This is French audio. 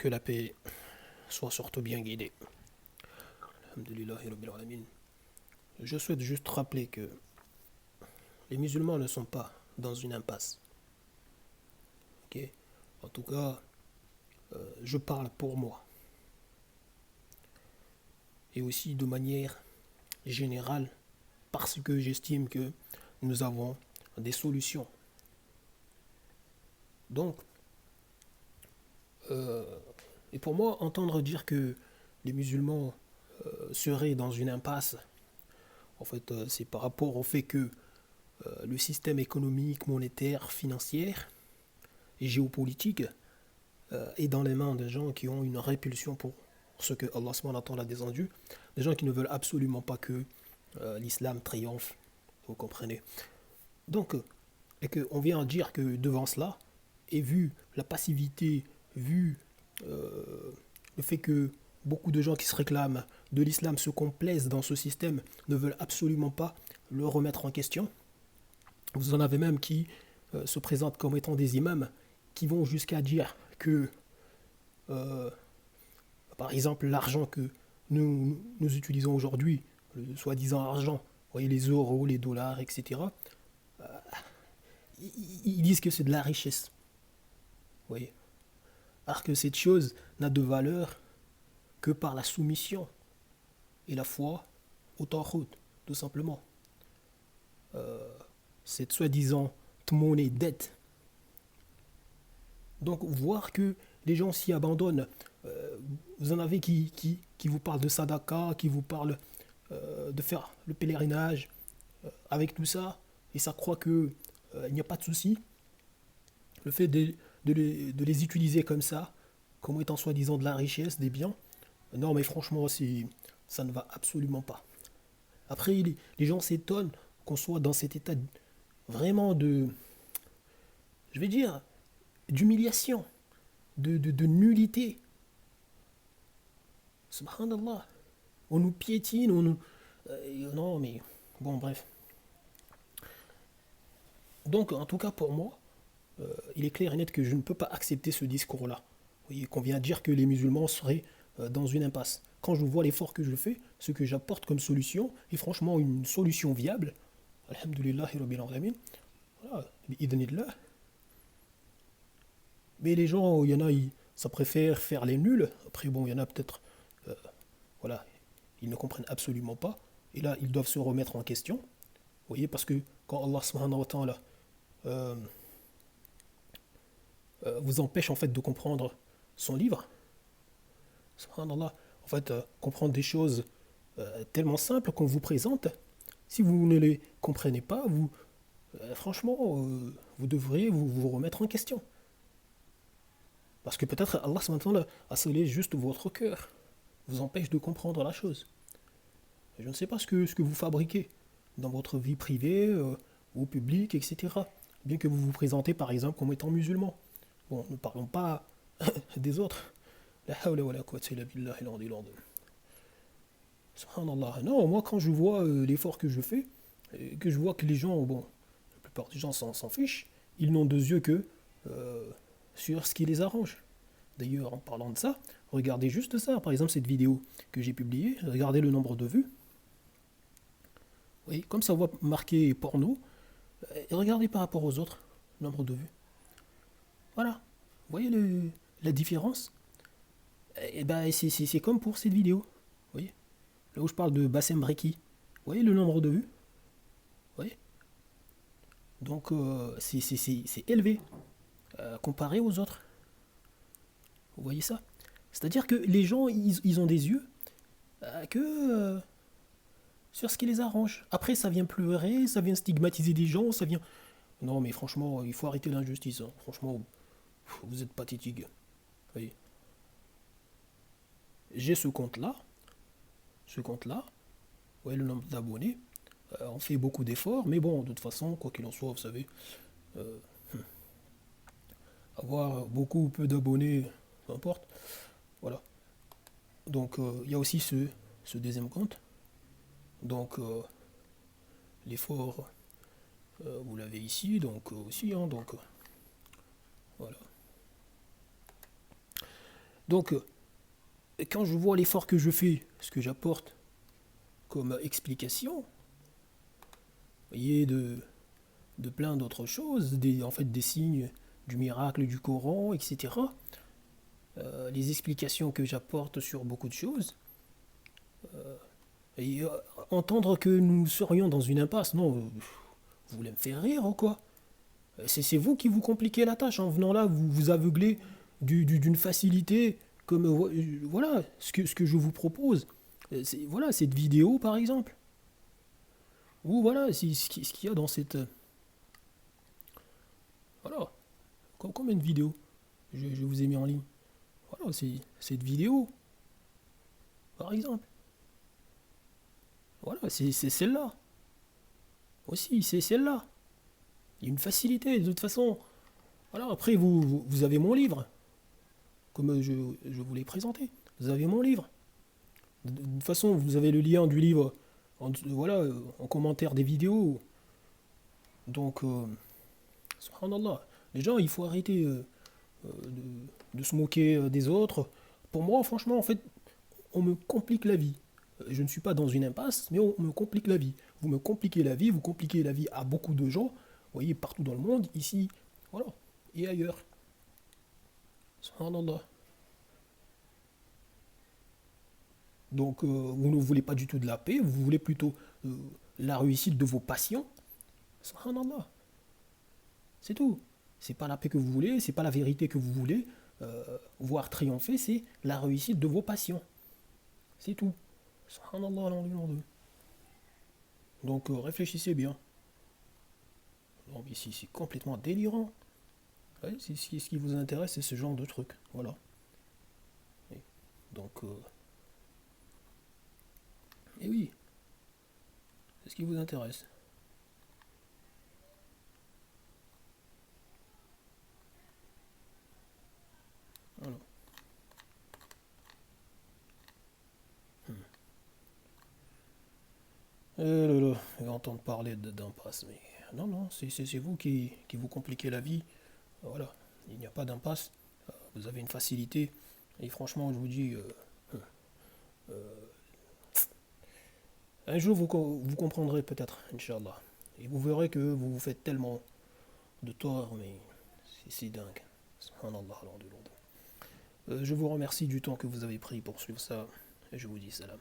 Que la paix soit surtout bien guidée. Alhamdulillahi Rabbil Alamin. Je souhaite juste rappeler que les musulmans ne sont pas dans une impasse. Ok. En tout cas, je parle pour moi. Et aussi de manière générale, parce que j'estime que nous avons des solutions. Donc, et pour moi, entendre dire que les musulmans seraient dans une impasse, en fait, c'est par rapport au fait que le système économique, monétaire, financier et géopolitique est dans les mains des gens qui ont une répulsion pour ce que Allah subhanahu wa ta'ala a descendu, des gens qui ne veulent absolument pas que l'islam triomphe, vous comprenez. Donc, et qu'on vient dire que devant cela, et vu la passivité, vu le fait que beaucoup de gens qui se réclament de l'islam se complaisent dans ce système, ne veulent absolument pas le remettre en question. Vous en avez même qui se présentent comme étant des imams, qui vont jusqu'à dire que, euh, par exemple, l'argent que nous utilisons aujourd'hui, le soi-disant argent, vous voyez, les euros, les dollars, etc., ils disent que c'est de la richesse. Vous voyez. Alors que cette chose n'a de valeur que par la soumission et la foi au tawhid, tout simplement. Cette soi-disant monnaie dette. Donc, voir que les gens s'y abandonnent, vous en avez qui vous parlent de sadaka, qui vous parlent de faire le pèlerinage avec tout ça, et ça croit que il n'y a pas de souci. Le fait de les utiliser comme ça, comme étant soi-disant de la richesse, des biens, non, mais franchement, ça ne va absolument pas. Après, les gens s'étonnent qu'on soit dans cet état vraiment de, je vais dire, d'humiliation, de nullité. Subhanallah. On nous piétine, on nous. Non, mais. Bon, bref. Donc, en tout cas, pour moi, il est clair et net que je ne peux pas accepter ce discours-là. Vous voyez, qu'on vient dire que les musulmans seraient dans une impasse. Quand je vois l'effort que je fais, ce que j'apporte comme solution est franchement une solution viable. Alhamdulillahi Rabbil Alamin. Voilà, bi'idhnillah. Mais les gens, il y en a, ça préfère faire les nuls. Après, bon, il y en a peut-être, euh, voilà, ils ne comprennent absolument pas. Et là, ils doivent se remettre en question. Vous voyez, parce que quand Allah subhanahu wa ta'ala euh, vous empêche en fait de comprendre son livre, subhanallah, en fait, comprendre des choses tellement simples qu'on vous présente, si vous ne les comprenez pas, franchement, vous devriez vous remettre en question. Parce que peut-être Allah subhanahu wa ta'ala a scellé juste votre cœur, vous empêche de comprendre la chose. Je ne sais pas ce que vous fabriquez dans votre vie privée, au public, etc. Bien que vous vous présentez par exemple comme étant musulman. Bon, ne parlons pas des autres. La hawla wa la quwwata illa billahi al-ali al-azim. Subhanallah. Non, moi quand je vois l'effort que je fais, et que je vois que les gens, bon, la plupart des gens s'en fichent, ils n'ont deux yeux que euh, sur ce qui les arrange. D'ailleurs, en parlant de ça, regardez juste ça. Par exemple, cette vidéo que j'ai publiée, regardez le nombre de vues. Oui, comme ça voit marqué porno, et regardez par rapport aux autres, le nombre de vues. Voilà. Vous voyez la différence. Et ben, c'est comme pour cette vidéo. Vous voyez. Là où je parle de Bassem Breki. Vous voyez le nombre de vues. Vous voyez. Donc, c'est élevé comparé aux autres. Vous voyez ça. C'est-à-dire que les gens, ils ont des yeux que sur ce qui les arrange. Après, ça vient pleurer, ça vient stigmatiser des gens, ça vient. Non, mais franchement, il faut arrêter l'injustice. Hein. Franchement, vous êtes pathétique. Oui. J'ai ce compte-là. Ce compte-là. Ouais, le nombre d'abonnés. On fait beaucoup d'efforts, mais bon, de toute façon, quoi qu'il en soit, vous savez, euh, avoir beaucoup ou peu d'abonnés, peu importe. Voilà. Donc, il y a aussi ce deuxième compte. Donc, l'effort, vous l'avez ici, donc aussi, hein, donc, voilà. Donc, quand je vois l'effort que je fais, ce que j'apporte comme explication, vous voyez, de plein d'autres choses, en fait des signes du miracle du Coran, etc. Les explications que j'apporte sur beaucoup de choses, et entendre que nous serions dans une impasse, non, vous voulez me faire rire ou quoi? C'est vous qui vous compliquez la tâche en venant là, vous vous aveuglez d'une facilité comme voilà ce que je vous propose. Voilà cette vidéo par exemple. Ou voilà ce qu'il y a dans cette voilà combien de vidéos je vous ai mis en ligne. Voilà c'est cette vidéo par exemple. Voilà c'est celle-là aussi c'est celle-là. Il y a une facilité de toute façon. Voilà après vous avez mon livre comme je vous l'ai présenté. Vous avez mon livre. De toute façon, vous avez le lien du livre voilà, en commentaire des vidéos. Donc, subhanallah, les gens, il faut arrêter de se moquer des autres. Pour moi, franchement, en fait, on me complique la vie. Je ne suis pas dans une impasse, mais on me complique la vie. Vous me compliquez la vie, vous compliquez la vie à beaucoup de gens. Vous voyez, partout dans le monde, ici, voilà, et ailleurs. Subhanallah. Donc, vous ne voulez pas du tout de la paix, vous voulez plutôt euh, la réussite de vos passions. Subhanallah. C'est tout. C'est pas la paix que vous voulez, c'est pas la vérité que vous voulez voir triompher, c'est la réussite de vos passions. C'est tout. Subhanallah, donc réfléchissez bien. Donc ici, c'est complètement délirant. Ouais, ce qui vous intéresse, c'est ce genre de truc. Voilà. Et donc, et oui, c'est ce qui vous intéresse. Voilà. Là, là, et entendre parler d'impasse, mais non, non, c'est vous qui vous compliquez la vie. Voilà, il n'y a pas d'impasse. Vous avez une facilité. Et franchement, je vous dis, un jour vous comprendrez peut-être, Inch'Allah. Et vous verrez que vous vous faites tellement de tort, mais c'est dingue. Subhanallah, je vous remercie du temps que vous avez pris pour suivre ça. Et je vous dis salam.